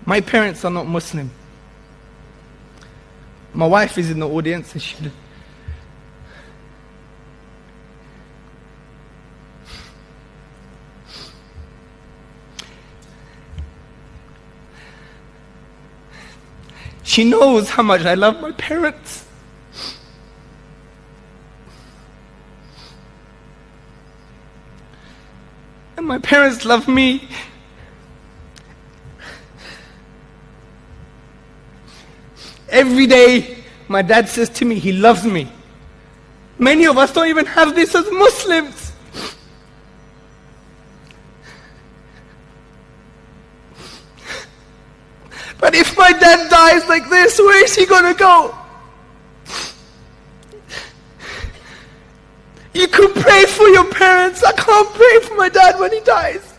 My parents are not Muslim. My wife is in the audience and she knows how much I love my parents. And my parents love me. Every day, my dad says to me, he loves me. Many of us don't even have this as Muslims. But if my dad dies like this, where is he going to go? You could pray for your parents. I can't pray for my dad when he dies.